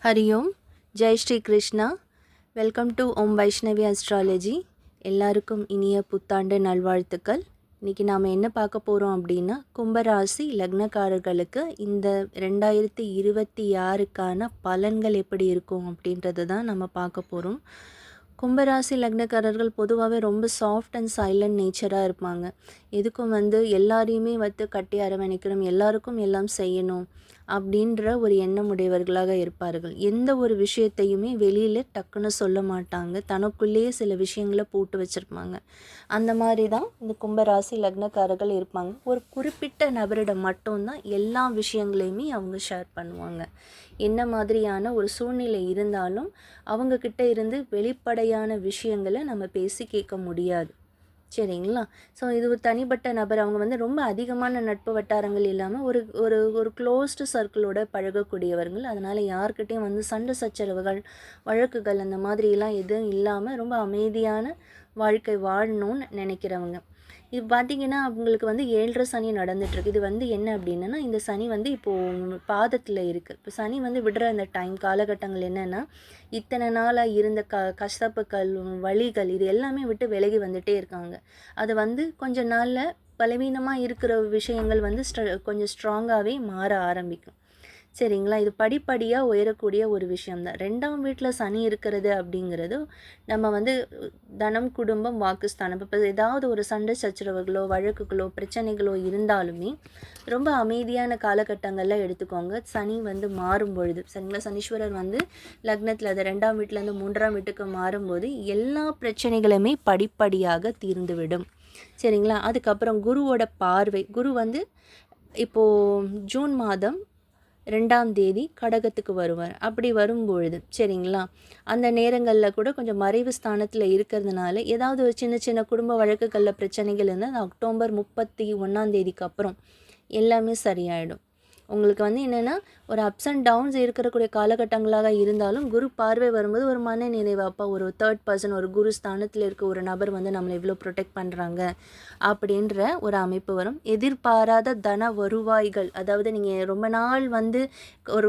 Hari Om. Jai Shri Krishna. Welcome to Om Vaishnavi astrology. எல்லாருக்கும் இனிய புத்தாண்டு நல்வாழ்த்துக்கள். இன்றைக்கி நாம் என்ன பார்க்க போகிறோம் அப்படின்னா, கும்பராசி லக்னக்காரர்களுக்கு இந்த 2026க்கான பலன்கள் எப்படி இருக்கும் அப்படின்றது தான் நம்ம பார்க்க போகிறோம். கும்பராசி லக்னக்காரர்கள் பொதுவாகவே ரொம்ப சாஃப்ட் அண்ட் சைலண்ட் நேச்சராக இருப்பாங்க. எதுக்கும் எல்லாரையுமே கட்டி அரவணைக்கணும், எல்லாருக்கும் எல்லாம் செய்யணும் அப்படின்ற ஒரு எண்ணம் உடையவர்களாக இருப்பார்கள். எந்த ஒரு விஷயத்தையுமே வெளியில் டக்குன்னு சொல்ல மாட்டாங்க, தனக்குள்ளேயே சில விஷயங்களை போட்டு வச்சுருப்பாங்க. அந்த மாதிரி தான் இந்த கும்பராசி லக்னக்காரர்கள் இருப்பாங்க. ஒரு குறிப்பிட்ட நபரிடம் மட்டும்தான் எல்லா விஷயங்களையுமே அவங்க ஷேர் பண்ணுவாங்க. என்ன மாதிரியான ஒரு சூழ்நிலை இருந்தாலும் அவங்கக்கிட்ட இருந்து வெளிப்படையான விஷயங்களை நம்ம பேசி கேட்க முடியாது, சரிங்களா? ஸோ இது ஒரு தனிப்பட்ட நபர். அவங்க ரொம்ப அதிகமான நட்பு வட்டாரங்கள் இல்லாமல் ஒரு ஒரு ஒரு க்ளோஸ்டு சர்க்கிளோட பழகக்கூடியவர்கள். அதனால் யார்கிட்டையும் சண்டை சச்சரவுகள், வழக்குகள் அந்த மாதிரிலாம் எதுவும் இல்லாமல் ரொம்ப அமைதியான வாழ்க்கை வாழணும்னு நினைக்கிறவங்க. இது பார்த்திங்கன்னா அவங்களுக்கு 7.5 சனி நடந்துகிட்ருக்கு. இது என்ன அப்படின்னா, இந்த சனி இப்போது பாதத்தில் இருக்குது. இப்போ சனி விடுற அந்த டைம் காலகட்டங்கள் என்னென்னா, இத்தனை நாளாக இருந்த கஷ்டப்புகள், வலிகள் இது எல்லாமே விட்டு விலகி வந்துகிட்டே இருக்காங்க. அது கொஞ்ச நாளில் பலவீனமாக இருக்கிற விஷயங்கள் கொஞ்சம் ஸ்ட்ராங்காகவே மாற ஆரம்பிக்கும், சரிங்களா? இது படிப்படியாக உயரக்கூடிய ஒரு விஷயம்தான். 2ஆம் வீட்டில் சனி இருக்கிறது அப்படிங்கிறது நம்ம தனம், குடும்பம், வாக்குஸ்தானம். இப்போ ஏதாவது ஒரு சண்டை சச்சரவுகளோ, வழக்குகளோ, பிரச்சனைகளோ இருந்தாலுமே ரொம்ப அமைதியான காலகட்டங்களில் எடுத்துக்கோங்க. சனி மாறும் பொழுது, சரிங்களா? சனீஸ்வரர் லக்னத்தில் அது 2ஆம் வீட்டிலேருந்து 3ஆம் வீட்டுக்கு மாறும்போது எல்லா பிரச்சனைகளுமே படிப்படியாக தீர்ந்துவிடும், சரிங்களா? அதுக்கப்புறம் குருவோட பார்வை. குரு இப்போது ஜூன் மாதம் 2ஆம் தேதி கடகத்துக்கு வருவார். அப்படி வரும்பொழுது, சரிங்களா, அந்த நேரங்களில் கூட கொஞ்சம் மறைவு ஸ்தானத்தில் இருக்கிறதுனால ஏதாவது ஒரு சின்ன சின்ன குடும்ப வழக்குகளில் பிரச்சனைகள் இருந்தால் அந்த அக்டோபர் 31ஆம் தேதிக்கு அப்புறம் எல்லாமே சரியாயிடும். உங்களுக்கு என்னென்னா ஒரு அப்ஸ் அண்ட் டவுன்ஸ் இருக்கக்கூடிய காலகட்டங்களாக இருந்தாலும் குரு பார்வை வரும்போது ஒரு மன நிறைவாப்பா, ஒரு தேர்ட் பர்சன், ஒரு குரு ஸ்தானத்தில் இருக்க ஒரு நபர் நம்மளை எவ்வளோ ப்ரொடெக்ட் பண்ணுறாங்க அப்படின்ற ஒரு அமைப்பு வரும். எதிர்பாராத தன வருவாய்கள், அதாவது நீங்கள் ரொம்ப நாள்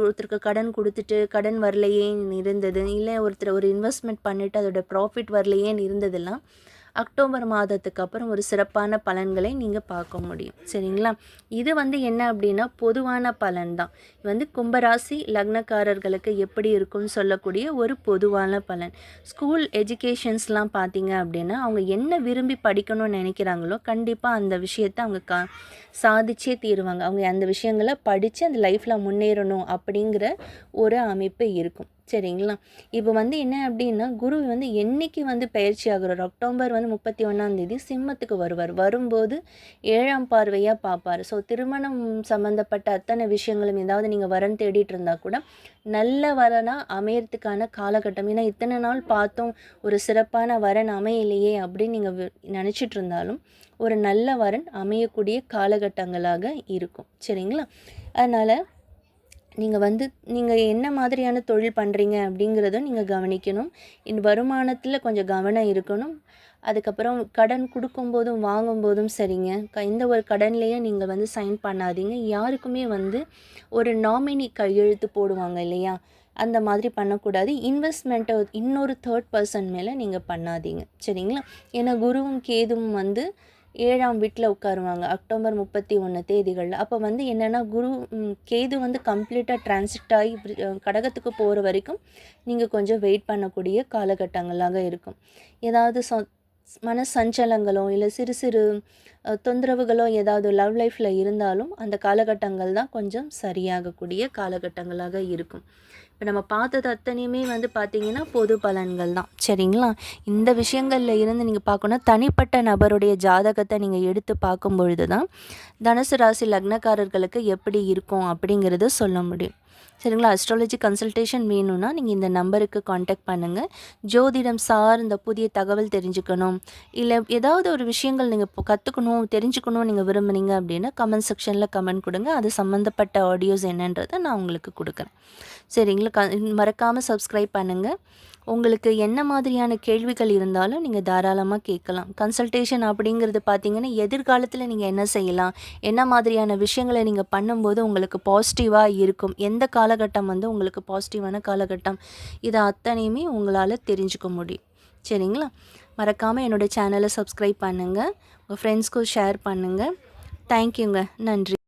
ஒருத்தருக்கு கடன் கொடுத்துட்டு கடன் வரலையேன்னு இருந்தது, இல்லை ஒருத்தர் ஒரு இன்வெஸ்ட்மெண்ட் பண்ணிவிட்டு அதோட ப்ராஃபிட் வரலையேன்னு இருந்ததெல்லாம் அக்டோபர் மாதத்துக்கு அப்புறம் ஒரு சிறப்பான பலன்களை நீங்கள் பார்க்க முடியும், சரிங்களா? இது என்ன அப்படின்னா பொதுவான பலன் தான். கும்பராசி லக்னக்காரர்களுக்கு எப்படி இருக்குன்னு சொல்லக்கூடிய ஒரு பொதுவான பலன். ஸ்கூல் எஜுகேஷன்ஸ்லாம் பார்த்தீங்க அப்படின்னா அவங்க என்ன விரும்பி படிக்கணும்னு நினைக்கிறாங்களோ கண்டிப்பாக அந்த விஷயத்தை அவங்க சாதிச்சே தீருவாங்க. அவங்க அந்த விஷயங்களை படித்து அந்த லைஃப்பில் முன்னேறணும் அப்படிங்கிற ஒரு அமைப்பு இருக்கும், சரிங்களா? இப்போ என்ன அப்படின்னா குரு என்னைக்கு பயிற்சி ஆகுறார், அக்டோபர் 31ஆம் தேதி சிம்மத்துக்கு வருவார். வரும்போது 7ஆம் பார்வையாக பார்ப்பார். ஸோ திருமணம் சம்மந்தப்பட்ட அத்தனை விஷயங்களும் ஏதாவது நீங்கள் வரன் தேடிட்டு இருந்தால் கூட நல்ல வரனாக அமையறதுக்கான காலகட்டம். ஏன்னா இத்தனை நாள் பார்த்தோம் ஒரு சிறப்பான வரன் அமையலையே அப்படின்னு நீங்கள் நினச்சிட்டு இருந்தாலும் ஒரு நல்ல வரன் அமையக்கூடிய காலகட்டங்களாக இருக்கும், சரிங்களா? அதனால் நீங்கள் என்ன மாதிரியான தொழில் பண்ணுறீங்க அப்படிங்கிறதும் நீங்கள் கவனிக்கணும். இந்த வருமானத்தில் கொஞ்சம் கவனம் இருக்கணும். அதுக்கப்புறம் கடன் கொடுக்கும்போதும் வாங்கும்போதும் சரிங்க, எந்த ஒரு கடன்லேயும் நீங்கள் சைன் பண்ணாதீங்க. யாருக்குமே ஒரு நாமினி கையெழுத்து போடுவாங்க இல்லையா, அந்த மாதிரி பண்ணக்கூடாது. இன்வெஸ்ட்மெண்ட்டை இன்னொரு தேர்ட் பர்சன் மேலே நீங்கள் பண்ணாதீங்க, சரிங்களா? ஏன்னா குருவும் கேதுவும் 7ஆம் வீட்டில் உட்காருவாங்க அக்டோபர் 31 தேதிகளில். அப்போ என்னென்னா குரு கேது கம்ப்ளீட்டாக டிரான்சிட் ஆகி கடகத்துக்கு போகிற வரைக்கும் நீங்கள் கொஞ்சம் வெயிட் பண்ணக்கூடிய காலகட்டங்களாக இருக்கும். ஏதாவது மன சஞ்சலங்களோ இல்லை சிறு சிறு தொந்தரவுகளோ ஏதாவது லவ் லைஃப்பில் இருந்தாலும் அந்த காலகட்டங்கள் தான் கொஞ்சம் சரியாகக்கூடிய காலகட்டங்களாக இருக்கும். இப்போ நம்ம பார்த்தது அத்தனையுமே பார்த்திங்கன்னா பொது பலன்கள் தான், சரிங்களா? இந்த விஷயங்களில் இருந்து நீங்கள் பார்க்கணும், தனிப்பட்ட நபருடைய ஜாதகத்தை நீங்கள் எடுத்து பார்க்கும் பொழுது தான் தனுசு ராசி லக்னக்காரர்களுக்கு எப்படி இருக்கும் அப்படிங்கிறத சொல்ல முடியும், சரிங்களா? அஸ்ட்ராலஜி கன்சல்டேஷன் வேணும்னா நீங்கள் இந்த நம்பருக்கு காண்டாக்ட் பண்ணுங்கள். ஜோதிடம் சார்ந்த புதிய தகவல் தெரிஞ்சுக்கணும், இல்லை ஏதாவது ஒரு விஷயங்கள் நீங்கள் கற்றுக்கணும் தெரிஞ்சுக்கணும் நீங்கள் விரும்புனீங்க அப்படின்னா கமெண்ட் செக்ஷனில் கமெண்ட் கொடுங்க. அது சம்மந்தப்பட்ட ஆடியோஸ் என்னன்றதை நான் உங்களுக்கு கொடுக்குறேன், சரிங்களா? மறக்காமல் சப்ஸ்கிரைப் பண்ணுங்கள். உங்களுக்கு என்ன மாதிரியான கேள்விகள் இருந்தாலும் நீங்கள் தாராளமாக கேட்கலாம். கன்சல்டேஷன் அப்படிங்கிறது பார்த்தீங்கன்னா, எதிர்காலத்தில் நீங்கள் என்ன செய்யலாம்? என்ன மாதிரியான விஷயங்கள நீங்க பண்ணும்போது உங்களுக்கு பாசிட்டிவா இருக்கும்? எந்த காலகட்டம் வந்து உங்களுக்கு பாசிட்டிவான காலகட்டம்? இத அத்தனையுமே உங்களால தெரிஞ்சுக்க முடியும். சரிங்களா? மறக்காம என்னோட சேனல சப்ஸ்கிரைப் பண்ணுங்க. உங்க ஃப்ரெண்ட்ஸ்க்கும் ஷேர் பண்ணுங்க. தேங்க்யூங்க. நன்றி.